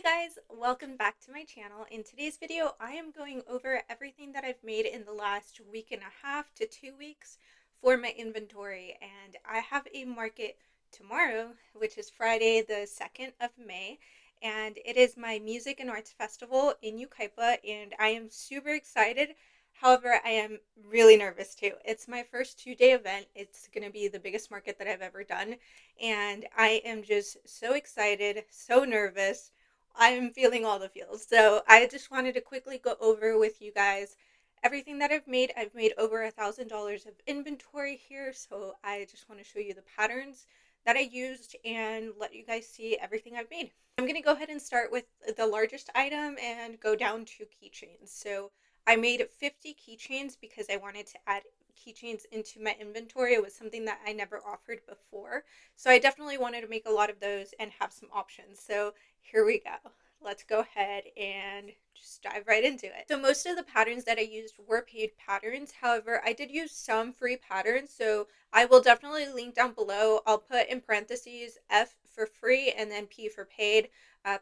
guys, welcome back to my channel. In today's video, I am going over everything that I've made in the last week and a half to 2 weeks for my inventory. And I have a market tomorrow, which is Friday the 2nd of May. And it is my music and arts festival in Ukaipa, and I am super excited. However, I am really nervous too. It's my first 2-day event. It's going to be the biggest market that I've ever done. And I am just so excited, so nervous. I'm feeling all the feels. So I just wanted to quickly go over with you guys everything that I've made. I've made over $1,000 of inventory here. So I just want to show you the patterns that I used and let you guys see everything I've made. I'm going to go ahead and start with the largest item and go down to keychains. So I made 50 keychains because I wanted to add keychains into my inventory. It was something that I never offered before. So I definitely wanted to make a lot of those and have some options. So here we go. Let's go ahead and just dive right into it. So most of the patterns that I used were paid patterns. However, I did use some free patterns. So I will definitely link down below. I'll put in parentheses F for free and then P for paid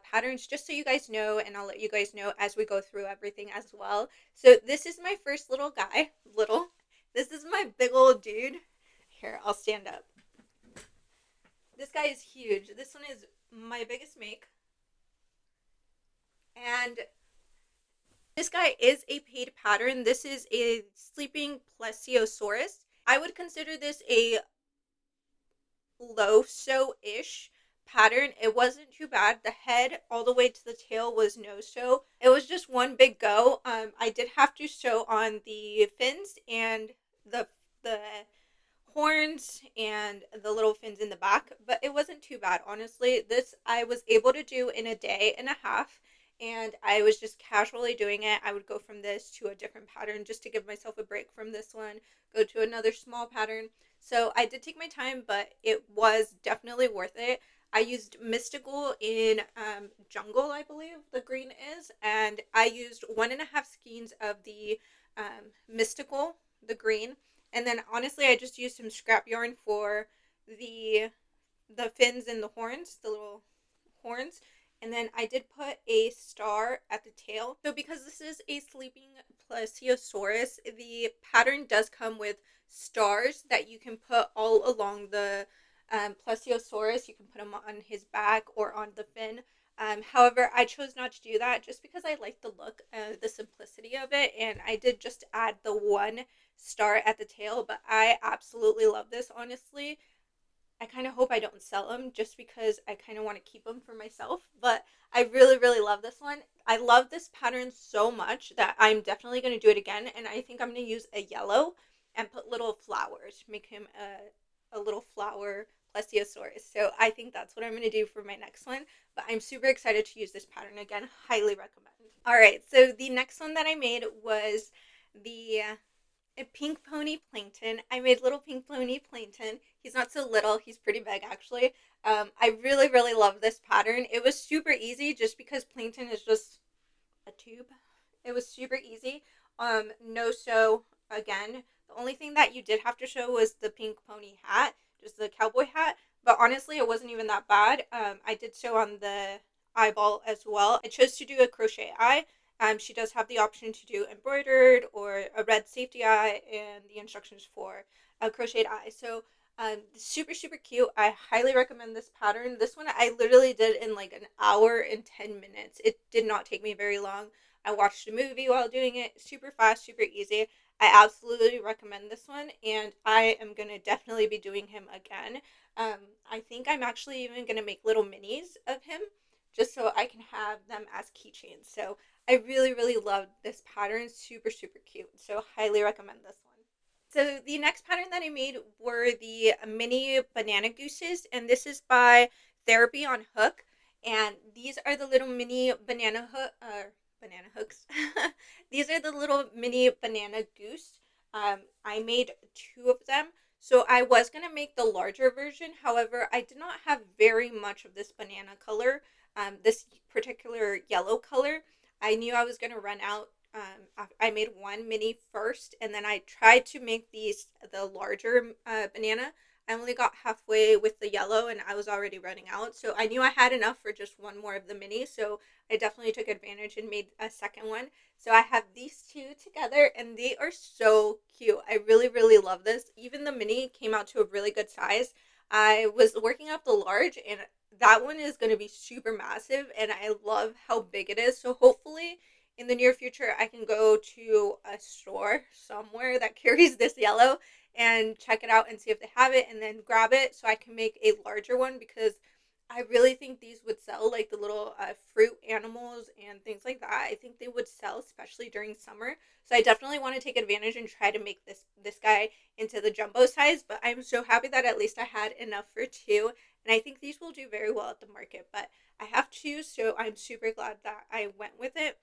patterns, just so you guys know, and I'll let you guys know as we go through everything as well. So this is my first little guy. This is my big old dude. Here, I'll stand up. This guy is huge. This one is my biggest make. And this guy is a paid pattern. This is a sleeping plesiosaurus. I would consider this a low sew-ish pattern. It wasn't too bad. The head all the way to the tail was no sew. It was just one big go. I did have to sew on the fins and the horns and the little fins in the back, but it wasn't too bad, honestly. This I was able to do in a day and a half, and I was just casually doing it. I would go from this to a different pattern just to give myself a break from this one, go to another small pattern. So I did take my time, but it was definitely worth it. I used Mystical in Jungle, I believe the green is, and I used 1.5 skeins of the Mystical, the green, and then honestly I just used some scrap yarn for the fins and the horns, the little horns. And then I did put a star at the tail. So because this is a sleeping plesiosaurus, the pattern does come with stars that you can put all along the plesiosaurus. You can put them on his back or on the fin. However, I chose not to do that just because I like the look, the simplicity of it, and I did just add the one star at the tail, but I absolutely love this, honestly. I kind of hope I don't sell them just because I kind of want to keep them for myself, but I really, really love this one. I love this pattern so much that I'm definitely going to do it again, and I think I'm going to use a yellow and put little flowers, make him a little flower plesiosaurus. So I think that's what I'm going to do for my next one, but I'm super excited to use this pattern again. Highly recommend. All right, so the next one that I made was the Pink Pony Plankton. I made little Pink Pony Plankton. He's not so little. He's pretty big, actually. I really, really love this pattern. It was super easy just because Plankton is just a tube. It was super easy. No sew again. The only thing that you did have to show was the pink pony hat, just the cowboy hat. But honestly, it wasn't even that bad. I did sew on the eyeball as well. I chose to do a crochet eye. She does have the option to do embroidered or a red safety eye and the instructions for a crocheted eye. So super, super cute. I highly recommend this pattern. This one I literally did in like an hour and 10 minutes. It did not take me very long. I watched a movie while doing it. Super fast, super easy. I absolutely recommend this one, and I am going to definitely be doing him again. I think I'm actually even going to make little minis of him just so I can have them as keychains. So I really, really loved this pattern. Super, super cute. So highly recommend this one. So the next pattern that I made were the mini banana gooses, and this is by Therapy on Hook. And these are the little mini banana hooks. These are the little mini banana goose. I made 2 of them. So I was going to make the larger version. However, I did not have very much of this banana color, this particular yellow color. I knew I was going to run out. I made 1 mini first, and then I tried to make the larger banana. I only got halfway with the yellow and I was already running out. So I knew I had enough for just one more of the mini. So I definitely took advantage and made a second one. So I have these two together and they are so cute. I really, really love this. Even the mini came out to a really good size. I was working up the large and that one is going to be super massive and I love how big it is. So hopefully in the near future I can go to a store somewhere that carries this yellow and check it out and see if they have it and then grab it so I can make a larger one because I really think these would sell, like the little fruit animals and things like that. I think they would sell, especially during summer. So I definitely want to take advantage and try to make this guy into the jumbo size. But I'm so happy that at least I had enough for two, and I think these will do very well at the market. But I have two, so I'm super glad that I went with it.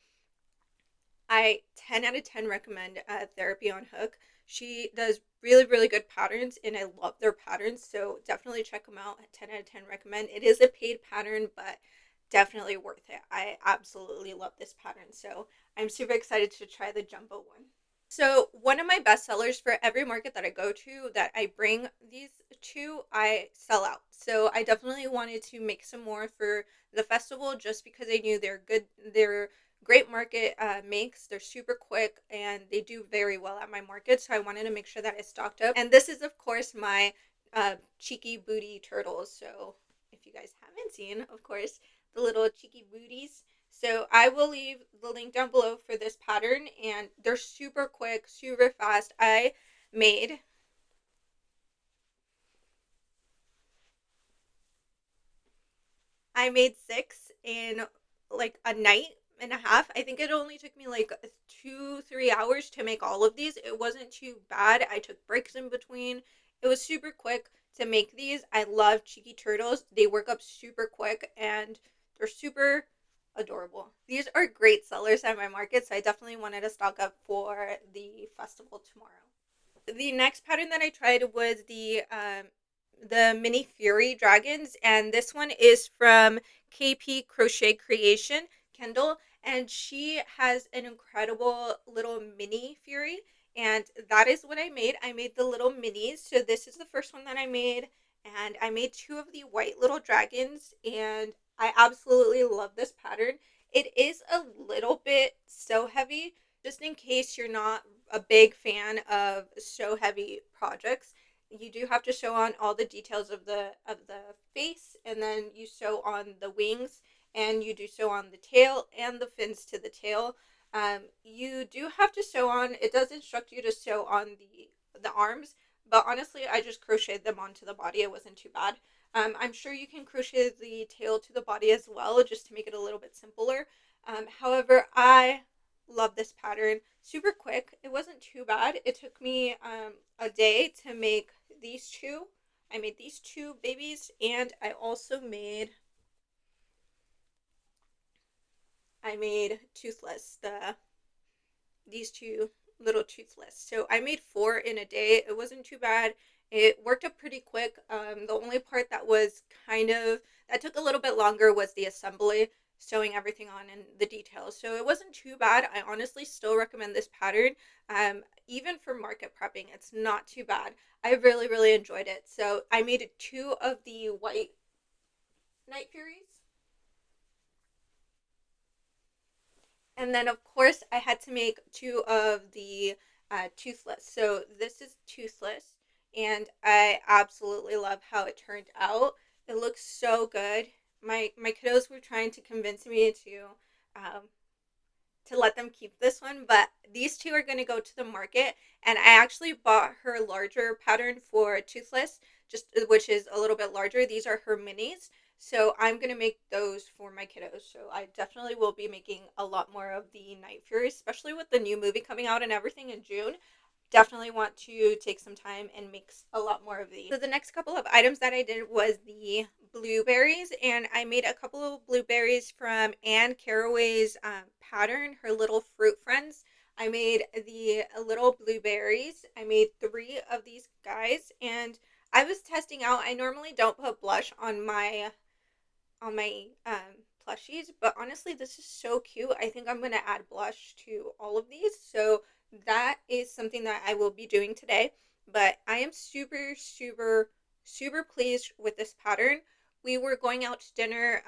I 10 out of 10 recommend Therapy on Hook. She does really, really good patterns, and I love their patterns. So definitely check them out. 10 out of 10 recommend. It is a paid pattern, but definitely worth it. I absolutely love this pattern. So I'm super excited to try the jumbo one. So one of my best sellers for every market that I go to that I bring these to, I sell out. So I definitely wanted to make some more for the festival just because I knew they're good. They're great market makes. They're super quick and they do very well at my market. So I wanted to make sure that I stocked up. And this is of course my cheeky booty turtles. So if you guys haven't seen, of course, the little cheeky booties. So I will leave the link down below for this pattern and they're super quick, super fast. Made I made six in like a night and a half. I think it only took me like 2, 3 hours to make all of these. It wasn't too bad. I took breaks in between. It was super quick to make these. I love cheeky turtles. They work up super quick and they're super adorable. These are great sellers at my market, so I definitely wanted to stock up for the festival tomorrow. The next pattern that I tried was the mini fury dragons, and this one is from KP Crochet Creation Kendall, and she has an incredible little mini fury, and that is what I made the little minis. So this is the first one that I made, and I made two of the white little dragons, and I absolutely love this pattern. It is a little bit so heavy, just in case you're not a big fan of sew heavy projects. You do have to sew on all the details of the face, and then you sew on the wings, and you do sew on the tail and the fins to the tail. You do have to sew on. It does instruct you to sew on the arms, but honestly, I just crocheted them onto the body. It wasn't too bad. I'm sure you can crochet the tail to the body as well, just to make it a little bit simpler. However, I love this pattern. Super quick. It wasn't too bad. It took me a day to make these two. I made these two babies, and I made Toothless, these two little Toothless. So I made four in a day. It wasn't too bad. It worked up pretty quick. The only part that was that took a little bit longer was the assembly, sewing everything on and the details. So it wasn't too bad. I honestly still recommend this pattern. Even for market prepping, it's not too bad. I really, really enjoyed it. So I made two of the white Night Furies. And then, of course, I had to make two of the Toothless. So this is Toothless, and I absolutely love how it turned out. It looks so good. My kiddos were trying to convince me um, to let them keep this one, but these two are going to go to the market, and I actually bought her larger pattern for Toothless, just which is a little bit larger. These are her minis, so I'm going to make those for my kiddos. So I definitely will be making a lot more of the Night Fury, especially with the new movie coming out and everything in June. Definitely want to take some time and make a lot more of these. So the next couple of items that I did was the blueberries, and I made a couple of blueberries from Anne Caraway's pattern, her little fruit friends. I made the little blueberries. I made three of these guys, and I was testing out. I normally don't put blush on my plushies, but honestly this is so cute. I think I'm going to add blush to all of these, so that is something that I will be doing today. But I am super, super super pleased with this pattern. We were going out to dinner.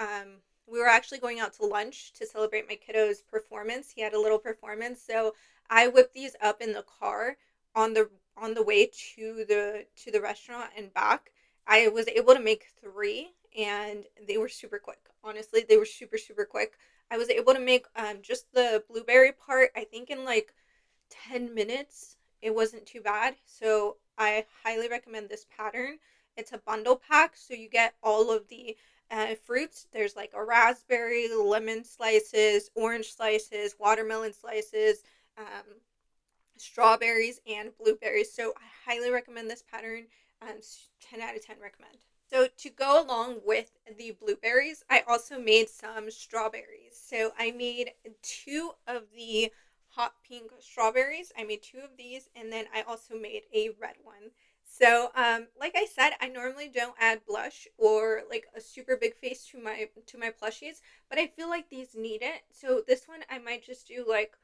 We were actually going out to lunch to celebrate my kiddo's performance. He had a little performance, so I whipped these up in the car on the way to the restaurant and back. I was able to make three, and they were super quick. Honestly, they were super quick. I was able to make just the blueberry part, I think, in like 10 minutes. It wasn't too bad. So I highly recommend this pattern. It's a bundle pack, so you get all of the fruits. There's like a raspberry, lemon slices, orange slices, watermelon slices, um, strawberries, and blueberries. So I highly recommend this pattern. 10 out of 10 recommend. So to go along with the blueberries, I also made some strawberries. So I made two of the hot pink strawberries. I made two of these, and then I also made a red one. So, like I said, I normally don't add blush or like a super big face to my plushies, but I feel like these need it. So this one I might just do like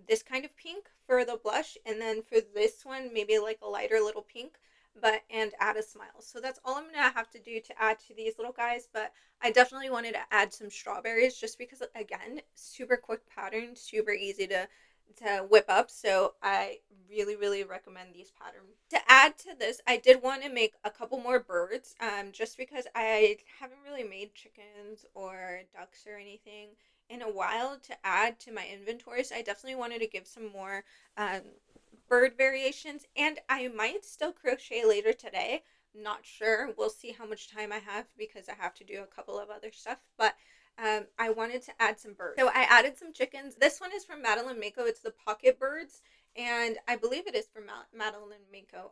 this kind of pink for the blush, and then for this one maybe like a lighter little pink, but and add a smile. So that's all I'm gonna have to do to add to these little guys. But I definitely wanted to add some strawberries just because, again, super quick pattern, super easy to whip up. So I really recommend these patterns. To add to this, I did want to make a couple more birds, just because I haven't really made chickens or ducks or anything in a while to add to my inventory. So I definitely wanted to give some more um, bird variations, and I might still crochet later today. Not sure. We'll see how much time I have because I have to do a couple of other stuff. But I wanted to add some birds. So I added some chickens. This one is from Madeline Mako. It's the pocket birds, and I believe it is from Madeline Mako.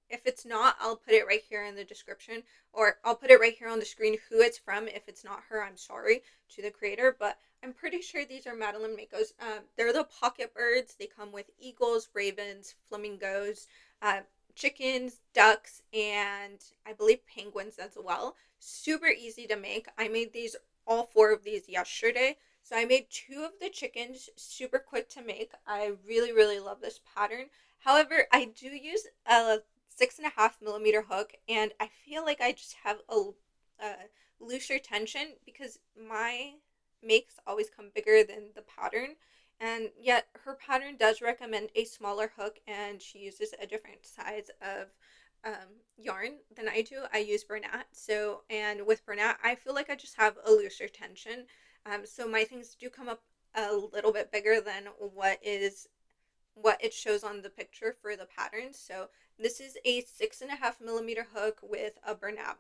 If it's not, I'll put it right here in the description, or I'll put it right here on the screen who it's from. If it's not her, I'm sorry to the creator, but I'm pretty sure these are Madeline Mako's. They're the pocket birds. They come with eagles, ravens, flamingos, uh, chickens, ducks, and I believe penguins as well. Super easy to make. I made these, all four of these, yesterday. So I made two of the chickens, super quick to make. I really love this pattern. However, I do use a 6.5 millimeter hook, and I feel like I just have a looser tension because my makes always come bigger than the pattern, and yet her pattern does recommend a smaller hook, and she uses a different size of yarn than I do. I use Bernat, so, and with Bernat I feel like I just have a looser tension, so my things do come up a little bit bigger than what it shows on the picture for the pattern. So this is a 6.5 millimeter hook with a Bernat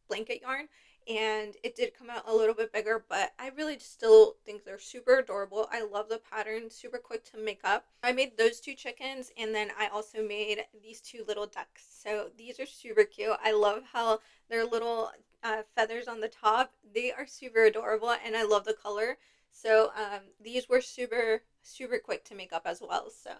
blanket yarn, and it did come out a little bit bigger, but I really still think they're super adorable. I love the pattern, super quick to make up. I made those two chickens, and then I also made these two little ducks. So these are super cute. I love how their little feathers on the top, they are super adorable, and I love the color. So these were super quick to make up as well. So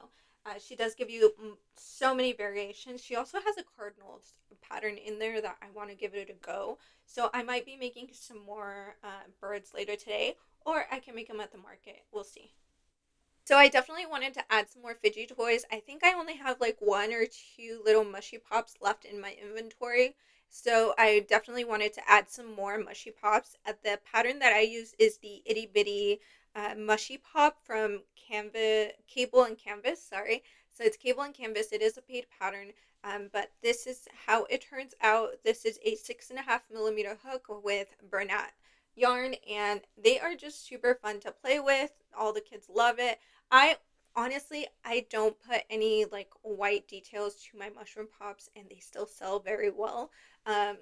she does give you so many variations. She also has a cardinal pattern in there that I want to give it a go. So I might be making some more birds later today, or I can make them at the market. We'll see. So I definitely wanted to add some more Fidgy toys. I think I only have like one or two little mushy pops left in my inventory. So I definitely wanted to add some more mushy pops. The pattern that I use is the itty bitty mushy pop from Canvas, Cable and Canvas. Sorry. So it's Cable and Canvas. It is a paid pattern. But this is how it turns out. This is a 6.5 millimeter hook with Bernat yarn, and they are just super fun to play with. All the kids love it. I honestly, I don't put any like white details to my mushroom pops, and they still sell very well. Um,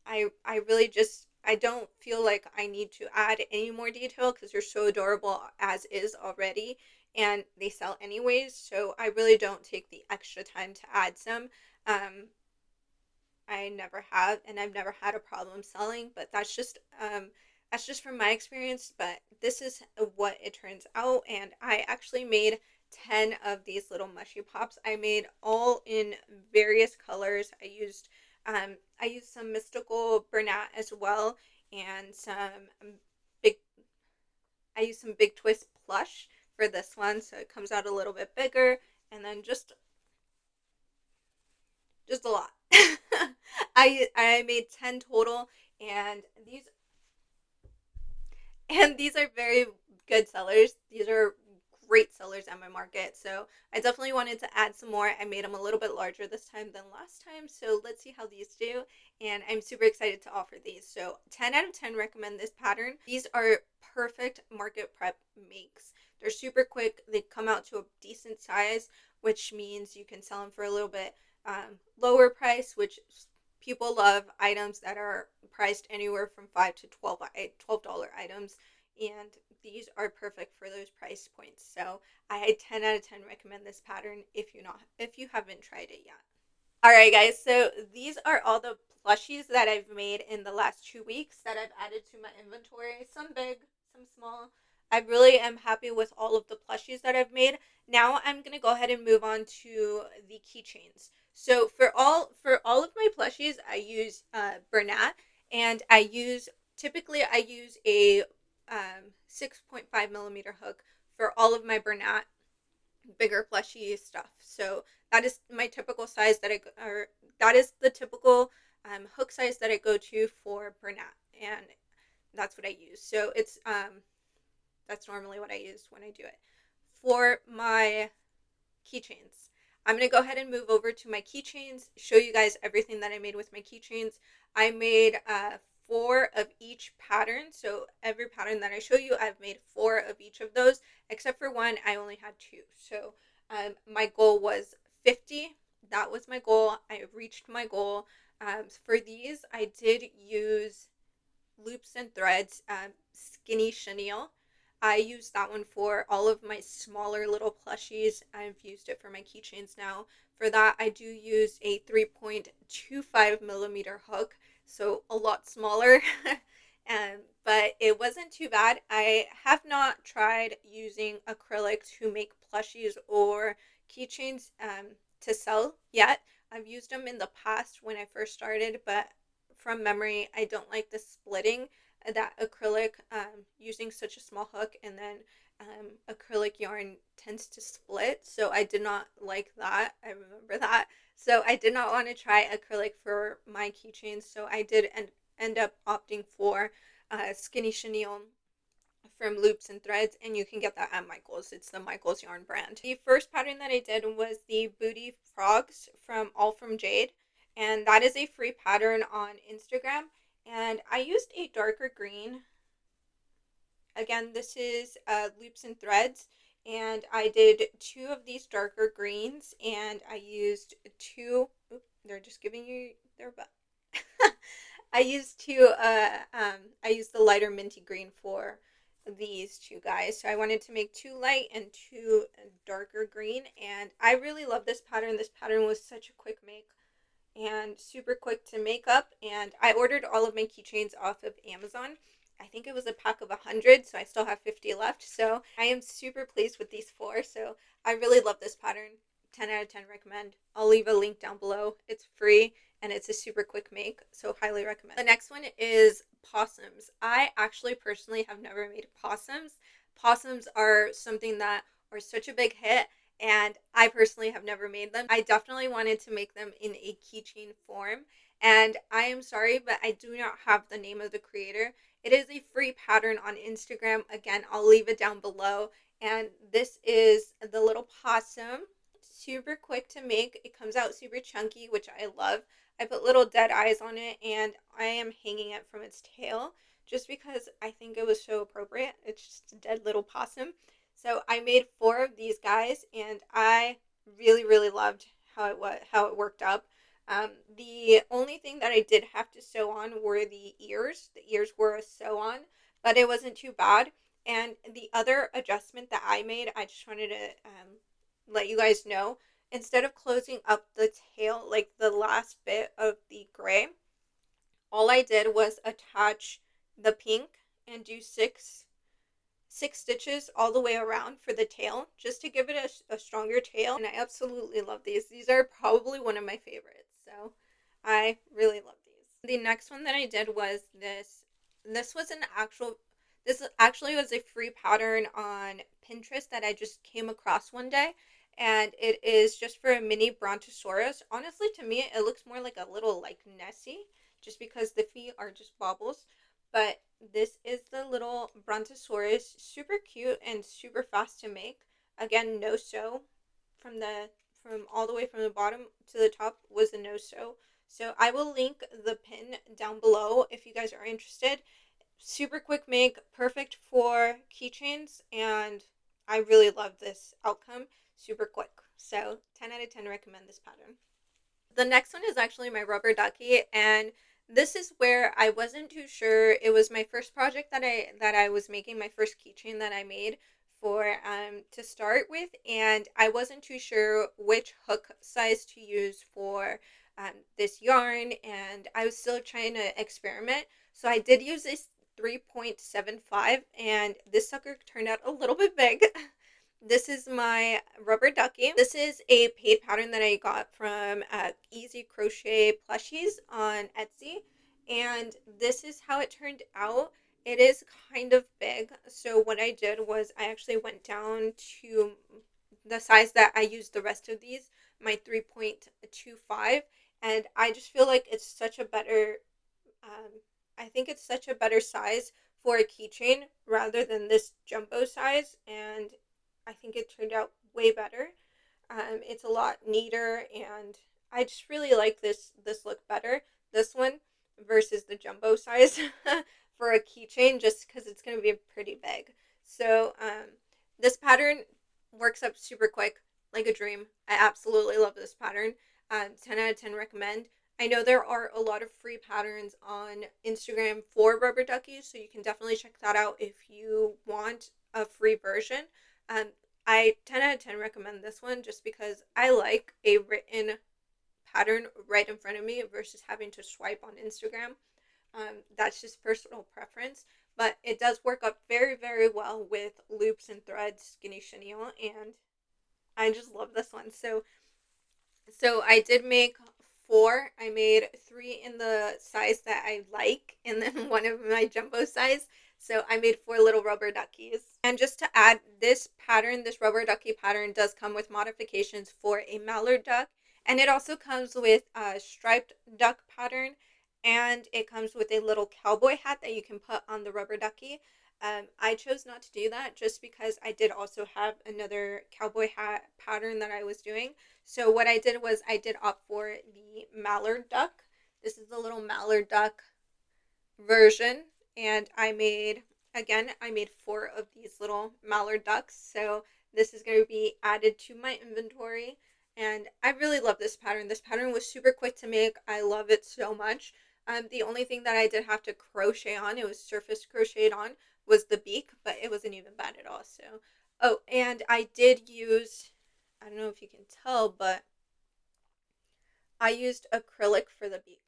I really just, I don't feel like I need to add any more detail because they're so adorable as is already, and they sell anyways. So I really don't take the extra time to add some. Um, I never have, and I've never had a problem selling, but that's just from my experience. But this is what it turns out, and I actually made 10 of these little mushy pops. I made all in various colors. I used some mystical Bernat as well, and some big I used some Big Twist plush for this one, so it comes out a little bit bigger, and then just a lot. I made 10 total, and these are very good sellers. These are great sellers at my market. So I definitely wanted to add some more. I made them a little bit larger this time than last time. So let's see how these do. And I'm super excited to offer these. So 10 out of 10 recommend this pattern. These are perfect market prep makes. They're super quick. They come out to a decent size, which means you can sell them for a little bit lower price, which people love items that are priced anywhere from $5 to $12 items, and these are perfect for those price points. So I 10 out of 10 recommend this pattern if you haven't tried it yet. All right, guys. So these are all the plushies that I've made in the last 2 weeks that I've added to my inventory. Some big, some small. I really am happy with all of the plushies that I've made. Now I'm gonna go ahead and move on to the keychains. So for all of my plushies, I use Bernat, and I use a 6.5 millimeter hook for all of my Bernat bigger plushy stuff. So that is my typical size or that is the typical hook size that I go to for Bernat, and that's what I use. So that's normally what I use when I do it. For my keychains, I'm going to go ahead and move over to my keychains, show you guys everything that I made with my keychains. I made 4 of each pattern. So every pattern that I show you, I've made 4 of each of those, except for one, I only had 2. So my goal was 50. That was my goal. I reached my goal. For these, I did use loops and threads, skinny chenille. I use that one for all of my smaller little plushies. I've used it for my keychains now. For that, I do use a 3.25 millimeter hook, so a lot smaller. But it wasn't too bad. I have not tried using acrylic to make plushies or keychains to sell yet. I've used them in the past when I first started, but from memory, I don't like the splitting that acrylic using such a small hook, and then acrylic yarn tends to split, so I did not like that. I remember that. So I did not want to try acrylic for my keychains, so I did end up opting for skinny chenille from Loops and Threads, and you can get that at Michael's. It's the Michael's yarn brand. The first pattern that I did was the Booty Frogs from All From Jade, and that is a free pattern on Instagram, and I used a darker green. Again, this is Loops and Threads, and I did 2 of these darker greens, and I used 2. They're just giving you their butt. I used 2. I used the lighter minty green for these 2 guys. So I wanted to make 2 light and 2 darker green, and I really love this pattern. This pattern was such a quick make and super quick to make up, and I ordered all of my keychains off of Amazon. I think it was a pack of 100, so I still have 50 left. So I am super pleased with these 4. So I really love this pattern. 10 out of 10 recommend. I'll leave a link down below. It's free and it's a super quick make, so highly recommend. The next one is possums. I actually personally have never made possums. Possums are something that are such a big hit, and I personally have never made them. I definitely wanted to make them in a keychain form, and I am sorry, but I do not have the name of the creator. It is a free pattern on Instagram. Again, I'll leave it down below. And this is the little possum. Super quick to make. It comes out super chunky, which I love. I put little dead eyes on it, and I am hanging it from its tail just because I think it was so appropriate. It's just a dead little possum. So I made 4 of these guys, and I really, really loved how it worked up. The only thing that I did have to sew on were the ears. The ears were a sew on, but it wasn't too bad. And the other adjustment that I made, I just wanted to let you guys know, instead of closing up the tail, like the last bit of the gray, all I did was attach the pink and do six stitches all the way around for the tail, just to give it a stronger tail. And I absolutely love these. These are probably one of my favorites, so I really love these. The next one that I did was this was this actually was a free pattern on Pinterest that I just came across one day, and it is just for a mini brontosaurus. Honestly, to me, it looks more like a little like Nessie, just because the feet are just bobbles. But this is the little brontosaurus, super cute and super fast to make. Again, no sew from the from all the way from the bottom to the top was a no sew. So I will link the pin down below if you guys are interested. Super quick make, perfect for keychains, and I really love this outcome. Super quick. So 10 out of 10 recommend this pattern. The next one is actually my rubber ducky, and this is where I wasn't too sure. It was my first project that I was making, my first keychain that I made for to start with, and I wasn't too sure which hook size to use for this yarn, and I was still trying to experiment. So I did use this 3.75, and this sucker turned out a little bit big. This is my rubber ducky. This is a paid pattern that I got from Easy Crochet Plushies on Etsy. And this is how it turned out. It is kind of big. So what I did was I actually went down to the size that I used the rest of these, my 3.25. And I just feel like it's such a better, um, I think it's such a better size for a keychain rather than this jumbo size. And I think it turned out way better. It's a lot neater, and I just really like this look better. This one versus the jumbo size for a keychain, just because it's going to be pretty big. So this pattern works up super quick, like a dream. I absolutely love this pattern. 10 out of 10 recommend. I know there are a lot of free patterns on Instagram for rubber duckies, so you can definitely check that out if you want a free version. Um, I 10 out of 10 recommend this one just because I like a written pattern right in front of me versus having to swipe on Instagram. That's just personal preference, but it does work up very, very well with loops and threads, skinny chenille, and I just love this one. So I did make four. I made three in the size that I like, and then one of my jumbo size. So I made four little rubber duckies. And just to add, this pattern, this rubber ducky pattern, does come with modifications for a mallard duck, and it also comes with a striped duck pattern, and it comes with a little cowboy hat that you can put on the rubber ducky. I chose not to do that just because I did also have another cowboy hat pattern that I was doing. So what I did was I did opt for the mallard duck. This is the little mallard duck version, and I made four of these little mallard ducks. So this is going to be added to my inventory, and I really love this pattern. This pattern was super quick to make. I love it so much. The only thing that I did have to crochet on, it was surface crocheted on, was the beak, but it wasn't even bad at all. So, oh, and I did use, I don't know if you can tell, but I used acrylic for the beak.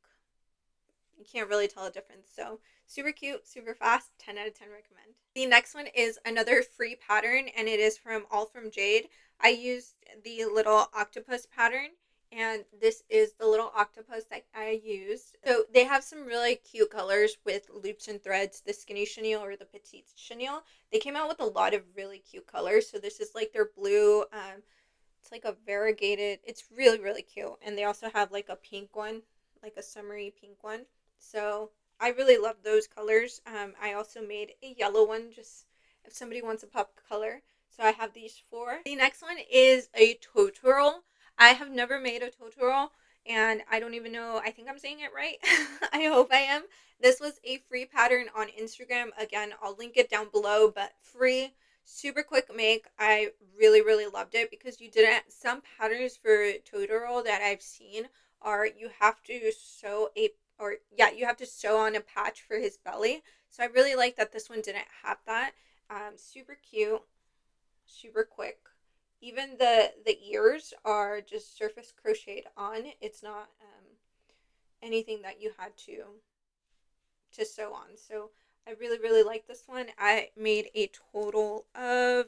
You can't really tell a difference. So super cute, super fast, 10 out of 10 recommend. The next one is another free pattern, and it is from All From Jade. I used the little octopus pattern, and this is the little octopus that I used. So they have some really cute colors with loops and threads, the skinny chenille or the petite chenille. They came out with a lot of really cute colors. So this is like their blue, it's like a variegated, it's really, really cute. And they also have like a pink one, like a summery pink one. So I really love those colors. I also made a yellow one just if somebody wants a pop color. So I have these four. The next one is a Totoro. I have never made a Totoro, and I don't even know. I think I'm saying it right. I hope I am. This was a free pattern on Instagram. Again, I'll link it down below, but free, super quick make. I really, really loved it because you didn't. Some patterns for Totoro that I've seen are you have to sew a or yeah, you have to sew on a patch for his belly. So I really like that this one didn't have that. Super cute, super quick. Even the ears are just surface crocheted on. It's not anything that you had to sew on. So I really, really like this one. I made a total of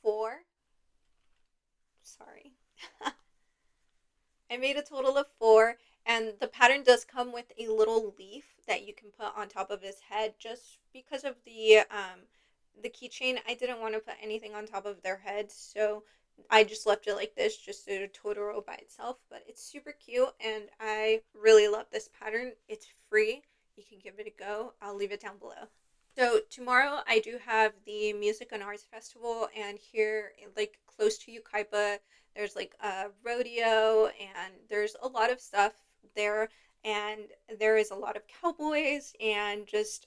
four. Sorry. I made a total of four, and the pattern does come with a little leaf that you can put on top of his head just because of the the keychain, I didn't want to put anything on top of their heads, so I just left it like this, just a Totoro by itself. But it's super cute, and I really love this pattern. It's free. You can give it a go. I'll leave it down below. So tomorrow I do have the Music and Arts Festival, and here, like close to Ukaipa, there's like a rodeo, and there's a lot of stuff there, and there is a lot of cowboys and just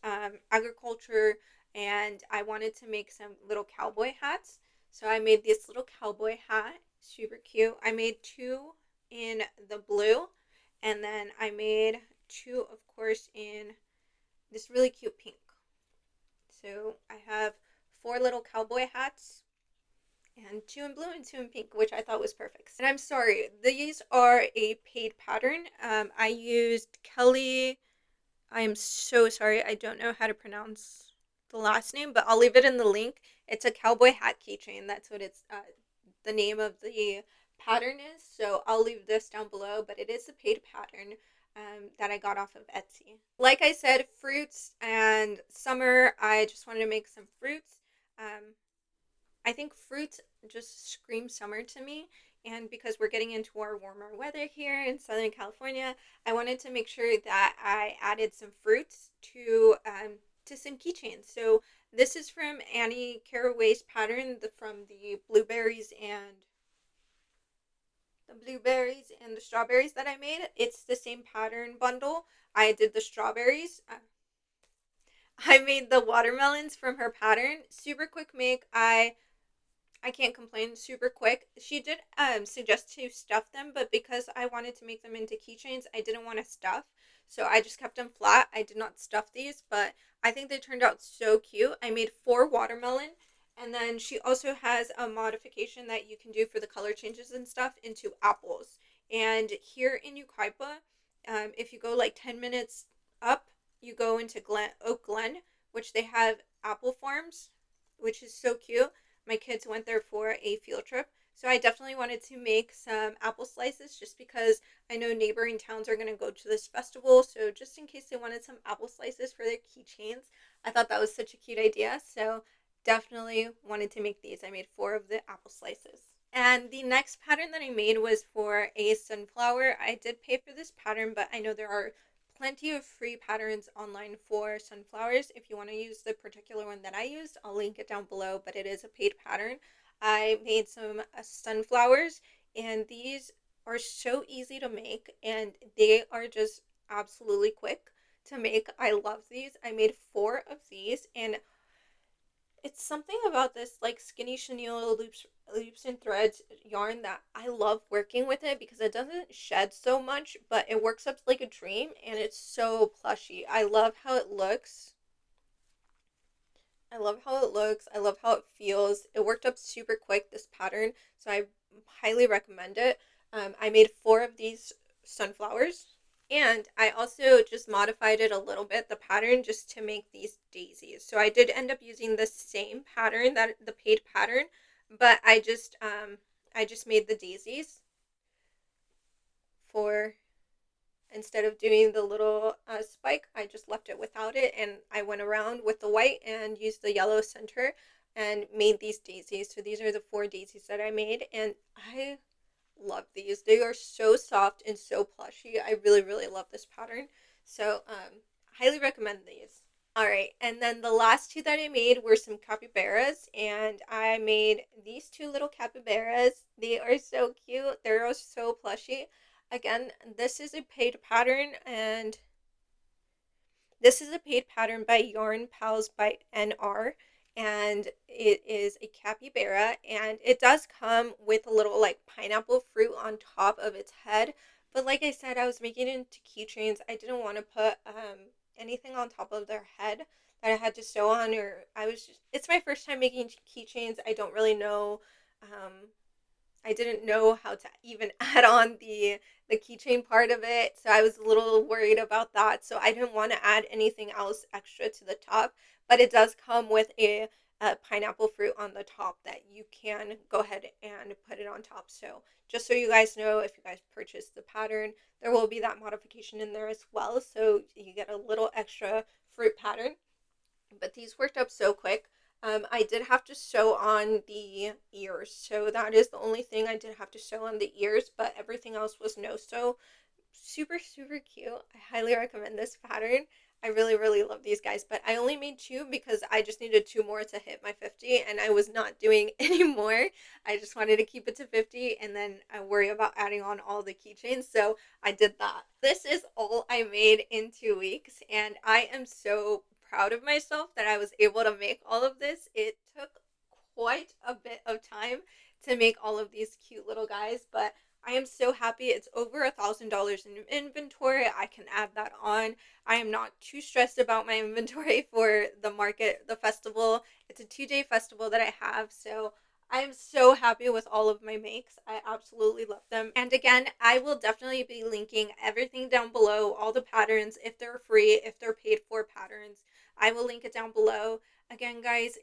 agriculture, and I wanted to make some little cowboy hats, so I made this little cowboy hat, super cute. I made two in the blue, and then I made two, of course, in this really cute pink. So I have four little cowboy hats and two in blue and two in pink, which I thought was perfect. And I'm sorry, these are a paid pattern. I used Kelly. I am so sorry. I don't know how to pronounce the last name, but I'll leave it in the link. It's a cowboy hat keychain. That's what it's the name of the pattern is. So I'll leave this down below, but it is a paid pattern that I got off of Etsy. Like I said, fruits and summer, I just wanted to make some fruits. Um, I think fruits just scream summer to me. And because we're getting into our warmer weather here in Southern California, I wanted to make sure that I added some fruits to some keychains. So this is from Annie Caraway's pattern, from the strawberries that I made. It's the same pattern bundle. I did the strawberries. I made the watermelons from her pattern. Super quick make. I can't complain. Super quick. She did suggest to stuff them, but because I wanted to make them into keychains, I didn't want to stuff. So I just kept them flat. I did not stuff these, but I think they turned out so cute. I made four watermelon, and then she also has a modification that you can do for the color changes and stuff into apples. And here in Ukaipa, if you go like 10 minutes up, you go into Oak Glen, which they have apple farms, which is so cute. My kids went there for a field trip. So I definitely wanted to make some apple slices just because I know neighboring towns are going to go to this festival. So just in case they wanted some apple slices for their keychains, I thought that was such a cute idea. So definitely wanted to make these. I made four of the apple slices. And the next pattern that I made was for a sunflower. I did pay for this pattern, but I know there are plenty of free patterns online for sunflowers. If you want to use the particular one that I used, I'll link it down below, but it is a paid pattern. I made some sunflowers, and these are so easy to make, and they are just absolutely quick to make. I love these. I made four of these, and it's something about this like skinny chenille loops and threads yarn that I love working with it because it doesn't shed so much, but it works up like a dream, and it's so plushy. I love how it looks. I love how it looks. I love how it feels. It worked up super quick, this pattern, so I highly recommend it. I made four of these sunflowers, and I also just modified it a little bit, the pattern, just to make these daisies. So I did end up using the same pattern, that the paid pattern, but I just made the daisies for, instead of doing the little spike, I just left it without it, and I went around with the white and used the yellow center and made these daisies. So these are the four daisies that I made, and I love these. They are so soft and so plushy. I really, really love this pattern. So, highly recommend these. All right, and then the last two that I made were some capybaras, and I made these two little capybaras. They are so cute. They're so plushy. Again, this is a paid pattern, and this is a paid pattern by Yarn Pals by NR, and it is a capybara, and it does come with a little like pineapple fruit on top of its head. But like I said, I was making it into keychains. I didn't want to put anything on top of their head that I had to sew on, or it's my first time making keychains. I don't really know I didn't know how to even add on the keychain part of it, so I was a little worried about that. So I didn't want to add anything else extra to the top, but it does come with a pineapple fruit on the top that you can go ahead and put it on top. So just so you guys know, if you guys purchase the pattern, there will be that modification in there as well, so you get a little extra fruit pattern. But these worked up so quick. I did have to sew on the ears, so that is the only thing I did have to sew on the ears, but everything else was no sew. Super, super cute. I highly recommend this pattern. I really, really love these guys, but I only made two because I just needed two more to hit my 50, and I was not doing any more. I just wanted to keep it to 50 and then I worry about adding on all the keychains, so I did that. This is all I made in 2 weeks, and I am so proud of myself that I was able to make all of this. It took quite a bit of time to make all of these cute little guys, but I am so happy. It's over $1,000 in inventory. I can add that on. I am not too stressed about my inventory for the market, the festival. It's a 2 day festival that I have, so I am so happy with all of my makes. I absolutely love them. And again, I will definitely be linking everything down below, all the patterns, if they're free, if they're paid for patterns. I will link it down below. Again, guys,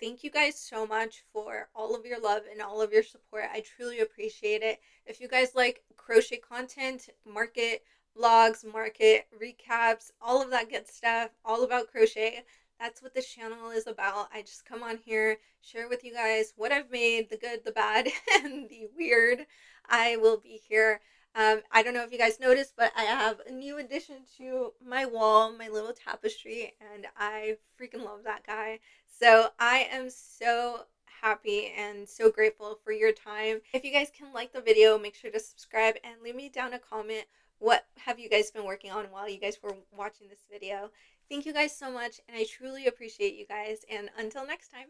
thank you guys so much for all of your love and all of your support. I truly appreciate it. If you guys like crochet content, market vlogs, market recaps, all of that good stuff, all about crochet, that's what this channel is about. I just come on here, share with you guys what I've made, the good, the bad, and the weird. I will be here. I don't know if you guys noticed, but I have a new addition to my wall, my little tapestry, and I freaking love that guy. So I am so happy and so grateful for your time. If you guys can like the video, make sure to subscribe and leave me down a comment. What have you guys been working on while you guys were watching this video? Thank you guys so much, and I truly appreciate you guys. And until next time.